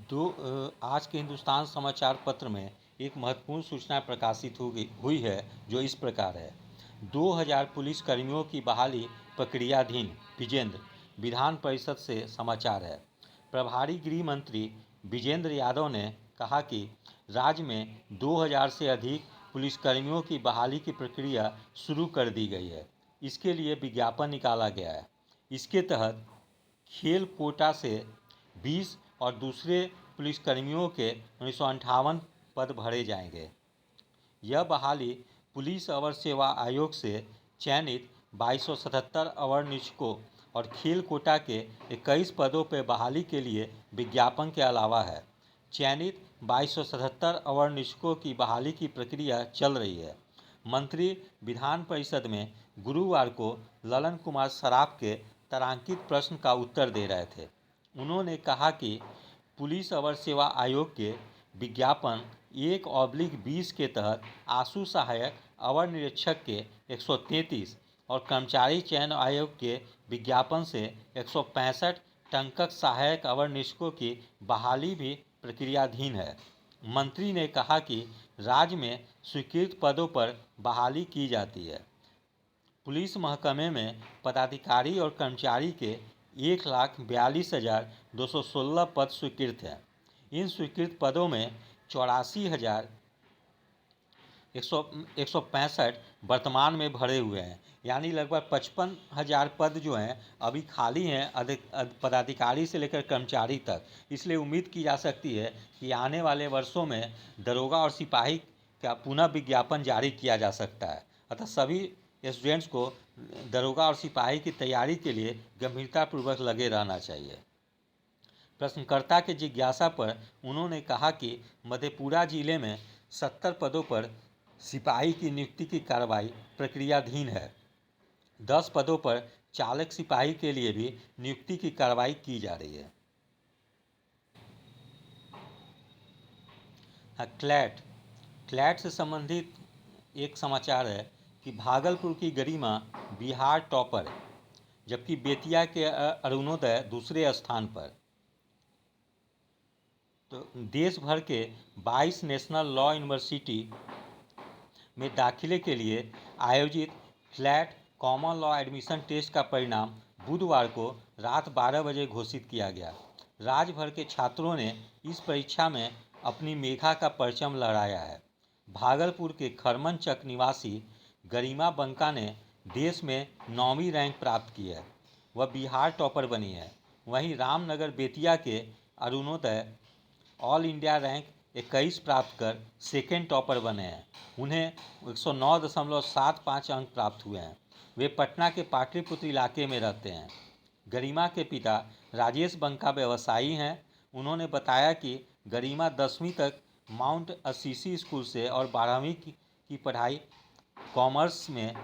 आज के हिंदुस्तान समाचार पत्र में एक महत्वपूर्ण सूचना प्रकाशित हुई है जो इस प्रकार है। 2000 पुलिस कर्मियों की बहाली प्रक्रियाधीन। विजेंद्र विधान परिषद से समाचार है। प्रभारी गृह मंत्री विजेंद्र यादव ने कहा कि राज्य में 2000 से अधिक पुलिसकर्मियों की बहाली की प्रक्रिया शुरू कर दी गई है। इसके लिए विज्ञापन निकाला गया है। इसके तहत खेल कोटा से 20 और दूसरे पुलिसकर्मियों के 1958 पद भरे जाएंगे। यह बहाली पुलिस अवर सेवा आयोग से चयनित 2277 अवर निरीक्षकों और खेल कोटा के 21 पदों पर बहाली के लिए विज्ञापन के अलावा है। चयनित 2277 अवर निरीक्षकों की बहाली की प्रक्रिया चल रही है। मंत्री विधान परिषद में गुरुवार को ललन कुमार सराफ के तारांकित प्रश्न का उत्तर दे रहे थे। उन्होंने कहा कि पुलिस अवर सेवा आयोग के विज्ञापन 1/20 के तहत आशु सहायक अवर निरीक्षक के 133 और कर्मचारी चयन आयोग के विज्ञापन से 165 टंकक सहायक अवर निरीक्षकों की बहाली भी प्रक्रियाधीन है। मंत्री ने कहा कि राज्य में स्वीकृत पदों पर बहाली की जाती है। पुलिस महकमे में पदाधिकारी और कर्मचारी के 1,42,216 पद स्वीकृत हैं। इन स्वीकृत पदों में 84,165 वर्तमान में भरे हुए हैं, यानी लगभग 55,000 पद जो हैं अभी खाली हैं पदाधिकारी से लेकर कर्मचारी तक। इसलिए उम्मीद की जा सकती है कि आने वाले वर्षों में दरोगा और सिपाही का पुनः विज्ञापन जारी किया जा सकता है। अतः सभी स्टूडेंट्स को दरोगा और सिपाही की तैयारी के लिए गंभीरतापूर्वक लगे रहना चाहिए। प्रश्नकर्ता के जिज्ञासा पर उन्होंने कहा कि मधेपुरा जिले में 70 पदों पर सिपाही की नियुक्ति की कार्रवाई प्रक्रियाधीन है। 10 पदों पर चालक सिपाही के लिए भी नियुक्ति की कार्रवाई की जा रही है। क्लैट से संबंधित एक समाचार है कि भागलपुर की गरिमा बिहार टॉपर, जबकि बेतिया के अरुणोदय दूसरे स्थान पर। तो देश भर के 22 नेशनल लॉ यूनिवर्सिटी में दाखिले के लिए आयोजित CLAT common law admission test का परिणाम बुधवार को रात 12 बजे घोषित किया गया। राज्य भर के छात्रों ने इस परीक्षा में अपनी मेधा का परचम लहराया है। भागलपुर के खरमनचक निवासी गरिमा बंका ने देश में 9वीं रैंक प्राप्त की है। वह बिहार टॉपर बनी है। वहीं रामनगर बेतिया के अरुणोदय ऑल इंडिया रैंक 21 प्राप्त कर सेकेंड टॉपर बने हैं। उन्हें 109.75 अंक प्राप्त हुए हैं। वे पटना के पाटलिपुत्र इलाके में रहते हैं। गरिमा के पिता राजेश बंका व्यवसायी हैं। उन्होंने बताया कि गरिमा 10वीं तक माउंट असीसी स्कूल से और 12वीं की पढ़ाई कॉमर्स में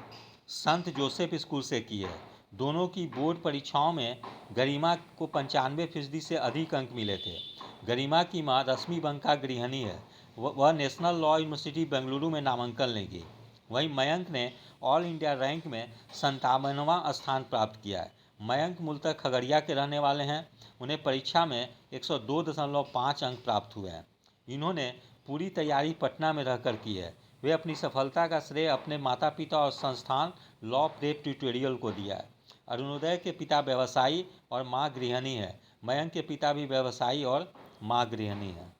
संत जोसेफ स्कूल से की है। दोनों की बोर्ड परीक्षाओं में गरिमा को 95% से अधिक अंक मिले थे। गरिमा की मां रश्मि बंका गृहिणी है। वह नेशनल लॉ यूनिवर्सिटी बेंगलुरु में नामांकन लेंगी। वहीं मयंक ने ऑल इंडिया रैंक में 57वां स्थान प्राप्त किया है। मयंक मूलतः खगड़िया के रहने वाले हैं। उन्हें परीक्षा में 102.5 अंक प्राप्त हुए हैं। इन्होंने पूरी तैयारी पटना में रहकर की है। वे अपनी सफलता का श्रेय अपने माता पिता और संस्थान लॉ प्रेप ट्यूटोरियल को दिया है। अरुणोदय के पिता व्यवसायी और मां गृहिणी है। मयंक के पिता भी व्यवसायी और मां गृहिणी है।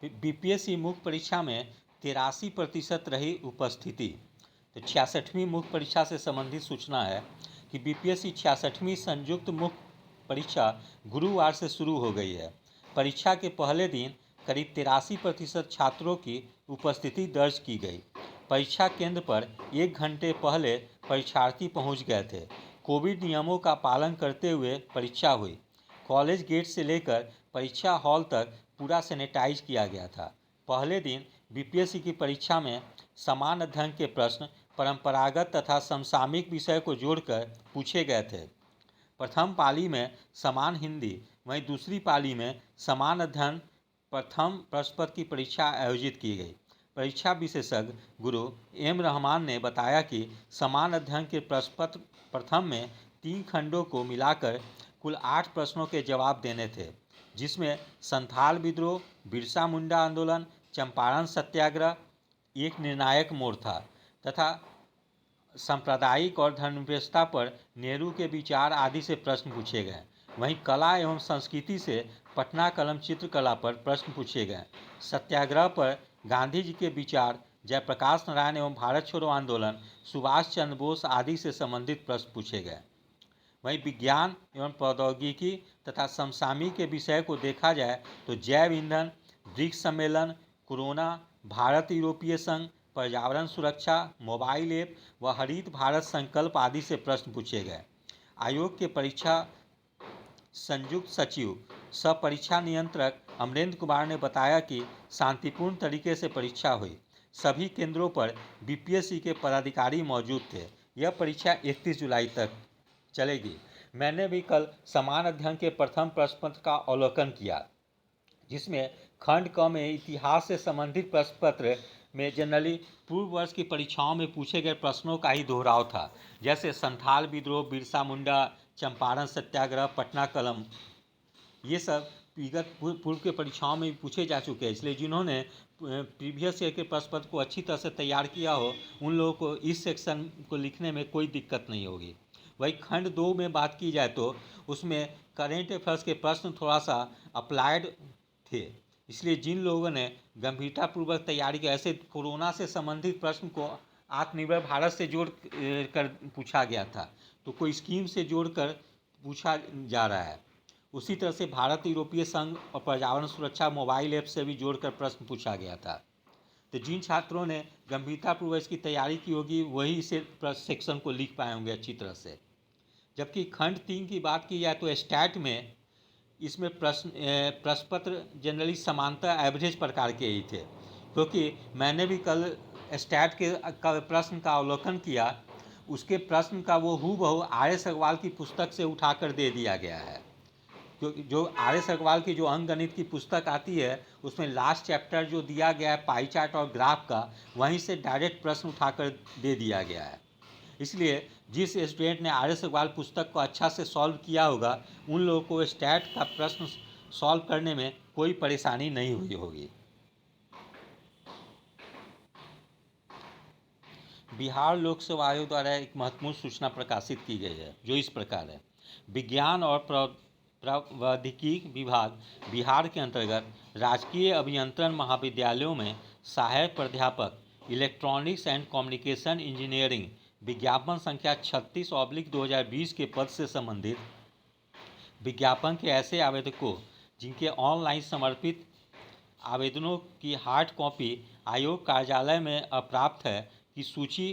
बीपीएससी मुख्य परीक्षा में 83% रही उपस्थिति। तो 66वीं मुख्य परीक्षा से संबंधित सूचना है कि बीपीएससी 66वीं संयुक्त मुख्य परीक्षा गुरुवार से शुरू हो गई है। परीक्षा के पहले दिन करीब 83% छात्रों की उपस्थिति दर्ज की गई। परीक्षा केंद्र पर 1 घंटे पहले परीक्षार्थी पहुंच गए थे। कोविड नियमों का पालन करते हुए परीक्षा हुई। कॉलेज गेट से लेकर परीक्षा हॉल तक पूरा सैनिटाइज किया गया था। पहले दिन बीपीएससी की परीक्षा में समान अध्ययन के प्रश्न परंपरागत तथा समसामयिक विषय को जोड़कर पूछे गए थे। प्रथम पाली में समान हिंदी, वहीं दूसरी पाली में समान अध्ययन प्रथम प्रश्न पत्र की परीक्षा आयोजित की गई। परीक्षा विशेषज्ञ गुरु एम रहमान ने बताया कि समान अध्ययन के प्रश्न पत्र प्रथम में 3 खंडों को मिलाकर कुल 8 प्रश्नों के जवाब देने थे, जिसमें संथाल विद्रोह, बिरसा मुंडा आंदोलन, चंपारण सत्याग्रह एक निर्णायक मोड़ था तथा सांप्रदायिक और धर्मनिरपेक्षता पर नेहरू के विचार आदि से प्रश्न पूछे गए। वहीं कला एवं संस्कृति से पटना कलम चित्रकला पर प्रश्न पूछे गए। सत्याग्रह पर गांधी जी के विचार, जयप्रकाश नारायण एवं भारत छोड़ो आंदोलन, सुभाष चंद्र बोस आदि से संबंधित प्रश्न पूछे गए। वहीं विज्ञान एवं प्रौद्योगिकी तथा समसामयिक के विषय को देखा जाए तो जैव ईंधन, ब्रिक्स सम्मेलन, कोरोना, भारत यूरोपीय संघ, पर्यावरण सुरक्षा, मोबाइल ऐप व हरित भारत संकल्प आदि से प्रश्न पूछे गए। आयोग के परीक्षा संयुक्त सचिव सह परीक्षा नियंत्रक अमरेंद्र कुमार ने बताया कि शांतिपूर्ण तरीके से परीक्षा हुई। सभी केंद्रों पर बीपीएससी के पदाधिकारी मौजूद थे। यह परीक्षा 31 जुलाई तक चलेगी। मैंने भी कल समान अध्ययन के प्रथम प्रश्न पत्र का अवलोकन किया, जिसमें खंड क में इतिहास से संबंधित प्रश्न पत्र में जनरली पूर्व वर्ष की परीक्षाओं में पूछे गए प्रश्नों का ही दोहराव था, जैसे संथाल विद्रोह, बिरसा मुंडा, चंपारण सत्याग्रह, पटना कलम, ये सब विगत पूर्व के परीक्षाओं में भी पूछे जा चुके हैं। इसलिए जिन्होंने प्रीवियस ईयर के प्रश्न पत्र को अच्छी तरह से तैयार किया हो, उन लोगों को इस सेक्शन को लिखने में कोई दिक्कत नहीं होगी। वही खंड 2 में बात की जाए तो उसमें करेंट अफेयर्स के प्रश्न थोड़ा सा अप्लाइड थे। इसलिए जिन लोगों ने गंभीरतापूर्वक तैयारी की, ऐसे कोरोना से संबंधित प्रश्न को आत्मनिर्भर भारत से जोड़ कर पूछा गया था, तो कोई स्कीम से जोड़कर पूछा जा रहा है। उसी तरह से भारत यूरोपीय संघ और पर्यावरण सुरक्षा मोबाइल ऐप से भी जोड़कर प्रश्न पूछा गया था। तो जिन छात्रों ने गंभीरतापूर्वक इसकी तैयारी की होगी, वही इसे सेक्शन को लिख पाए होंगे अच्छी तरह से। जबकि खंड 3 की बात की जाए तो स्टैट में इसमें प्रश्न पत्र जनरली समानता एवरेज प्रकार के ही थे, क्योंकि मैंने भी कल स्टैट के प्रश्न का अवलोकन किया। उसके प्रश्न का वो हूबहू आर.एस. अग्रवाल की पुस्तक से उठाकर दे दिया गया है। जो आर.एस. अग्रवाल की जो अंकगणित की पुस्तक आती है, उसमें लास्ट चैप्टर जो दिया गया है पाई चार्ट और ग्राफ का, वहीं से डायरेक्ट प्रश्न उठाकर दे दिया गया है। इसलिए जिस स्टूडेंट ने आर.एस. अग्रवाल पुस्तक को अच्छा से सॉल्व किया होगा, उन लोगों को स्टैट का प्रश्न सॉल्व करने में कोई परेशानी नहीं हुई होगी। बिहार लोक सेवा आयोग द्वारा एक महत्वपूर्ण सूचना प्रकाशित की गई है, जो इस प्रकार है। विज्ञान और प्रौद्योगिकी विभाग बिहार के अंतर्गत राजकीय अभियंत्रण महाविद्यालयों में सहायक प्राध्यापक इलेक्ट्रॉनिक्स एंड कम्युनिकेशन इंजीनियरिंग विज्ञापन संख्या 36/2020 के पद से संबंधित विज्ञापन के ऐसे आवेदकों जिनके ऑनलाइन समर्पित आवेदनों की हार्ड कॉपी आयोग कार्यालय में अप्राप्त है की सूची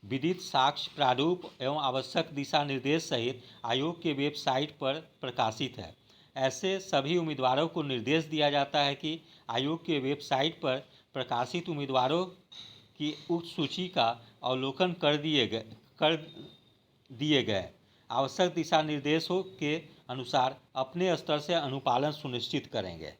विदित साक्ष्य प्रारूप एवं आवश्यक दिशा निर्देश सहित आयोग के वेबसाइट पर प्रकाशित है। ऐसे सभी उम्मीदवारों को निर्देश दिया जाता है कि आयोग के वेबसाइट पर प्रकाशित उम्मीदवारों की उक्त सूची का अवलोकन कर दिए गए आवश्यक दिशा निर्देशों के अनुसार अपने स्तर से अनुपालन सुनिश्चित करेंगे।